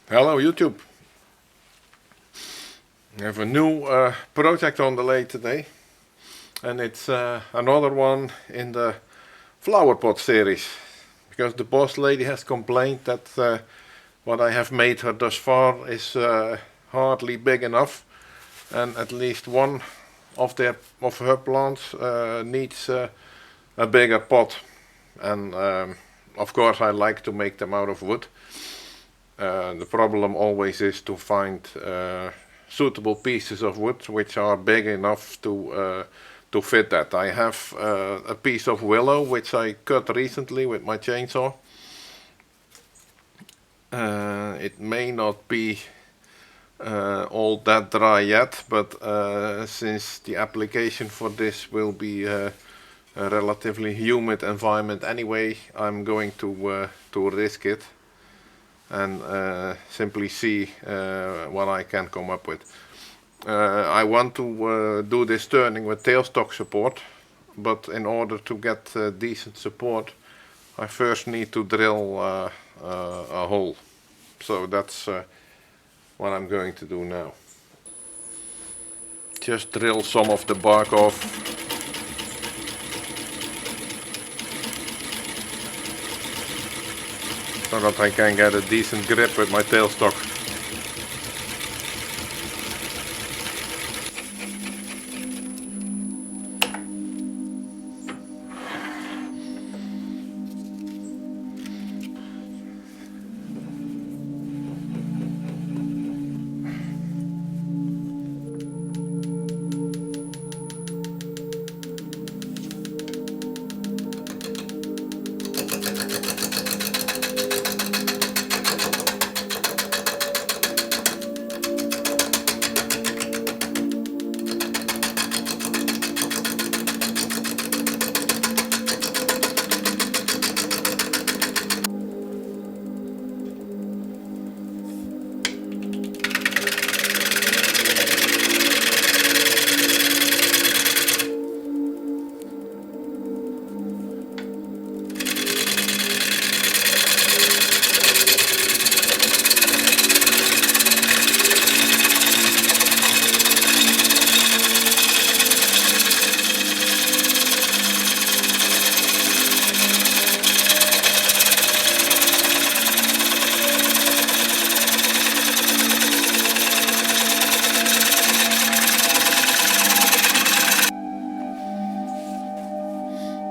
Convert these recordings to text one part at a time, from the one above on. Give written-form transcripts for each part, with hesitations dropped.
Hello YouTube. I have a new project on the lathe today, and it's another one in the FlowerPot series, because the Bosslady has complained that what I have made her thus far is hardly big enough, and at least one of her plants needs a bigger pot. And of course I like to make them out of wood. The problem always is to find suitable pieces of wood which are big enough to fit that. I have a piece of willow which I cut recently with my chainsaw. It may not be all that dry yet, but since the application for this will be a relatively humid environment anyway, I'm going to risk it and simply see what I can come up with. I want to do this turning with tailstock support, but in order to get decent support I first need to drill a hole. So that's what I'm going to do now. Just drill some of the bark off. So that I can get a decent grip with my tailstock.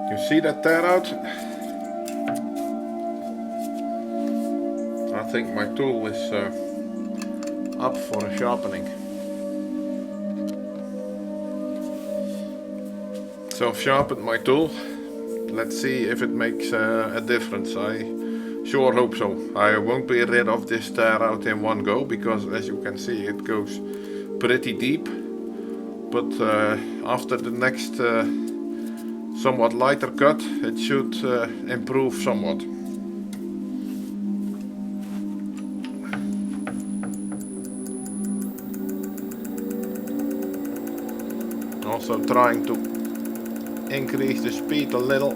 You see that tear out? I think my tool is up for a sharpening. So I've sharpened my tool. Let's see if it makes a difference. I sure hope so. I won't be rid of this tear out in one go, because as you can see it goes pretty deep. But after the next somewhat lighter cut, it should improve somewhat. Also trying to increase the speed a little.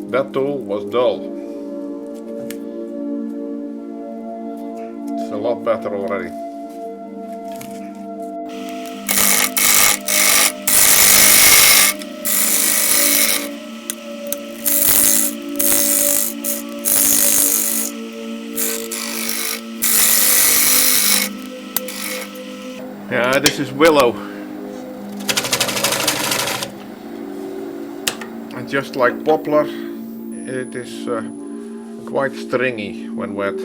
That tool was dull. It's a lot better already. Yeah, this is Willow. And just like poplar, it is quite stringy when wet.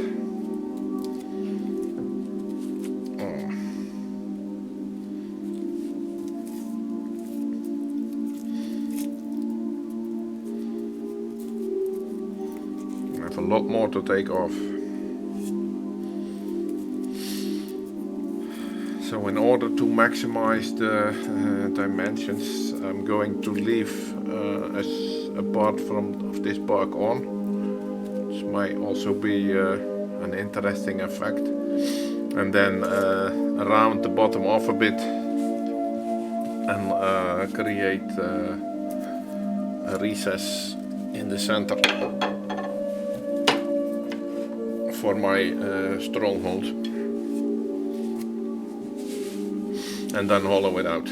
to take off. So in order to maximize the dimensions, I'm going to leave as a part of this bark on. This might also be an interesting effect. And then round the bottom off a bit and create a recess in the center for my stronghold. And then hollow it out.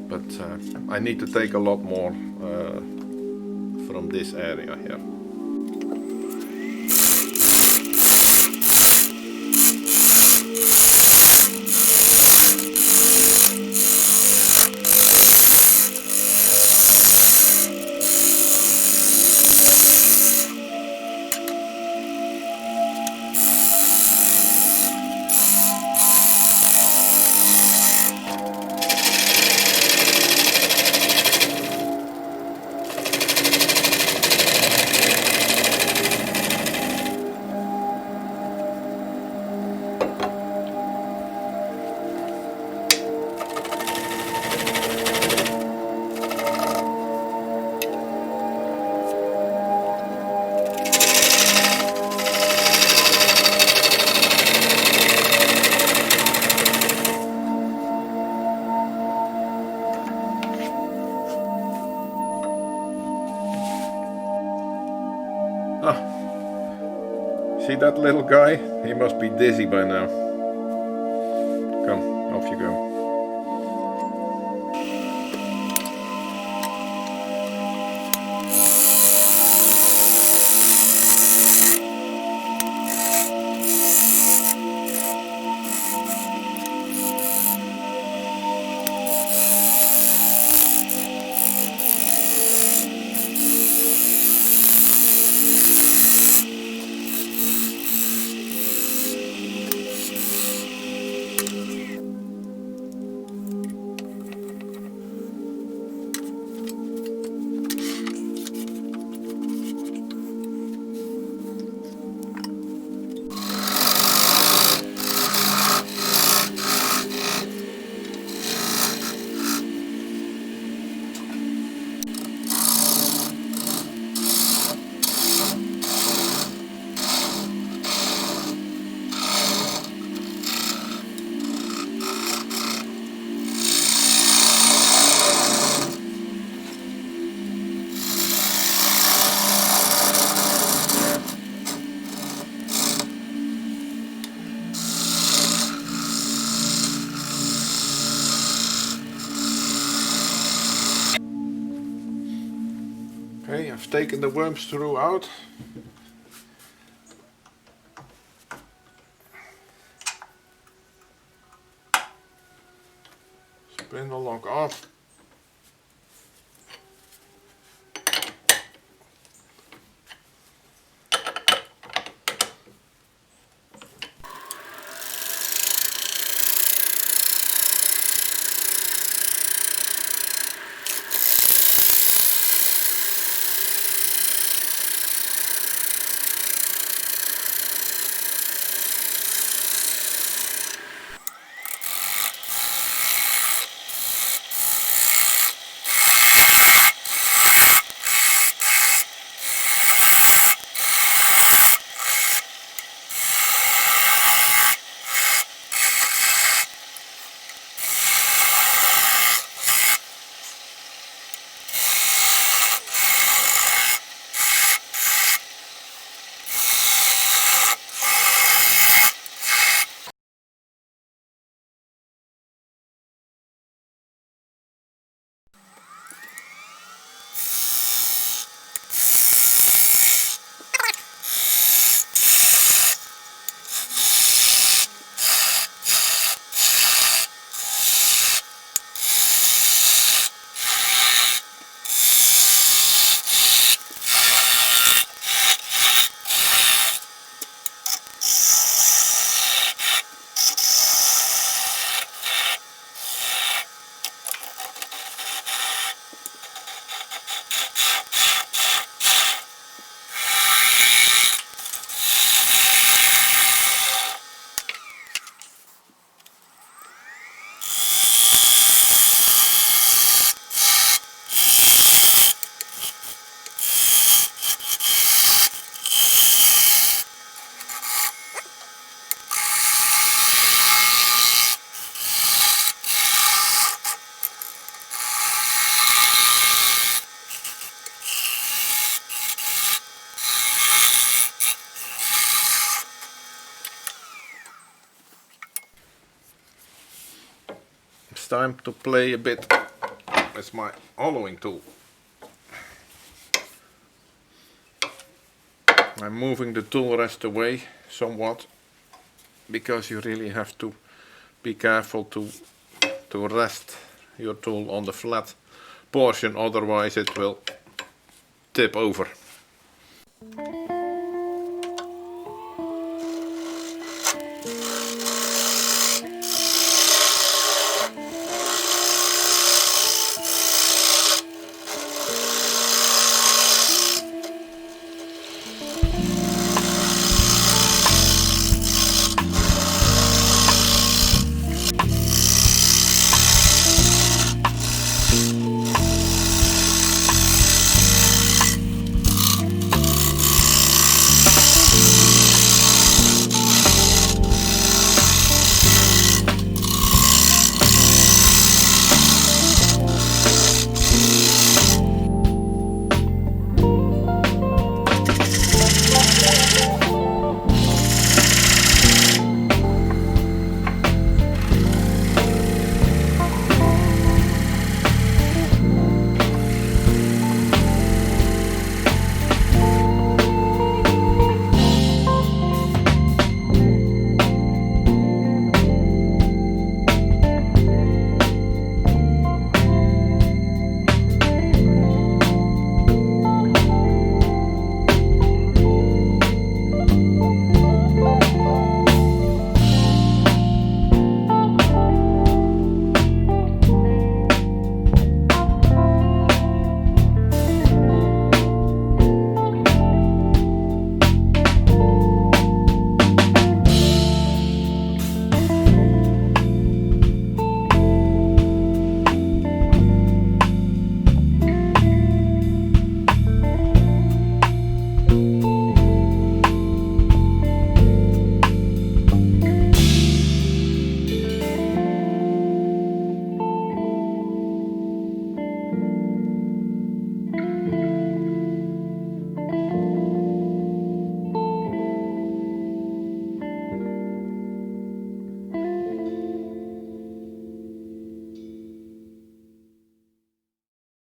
But I need to take a lot more from this area here. See that little guy? He must be dizzy by now. Come, off you go. Okay, I've taken the worm screw out. Spindle lock off. it's time to play a bit with my hollowing tool. I'm moving the tool rest away somewhat, because you really have to be careful to rest your tool on the flat portion, otherwise it will tip over.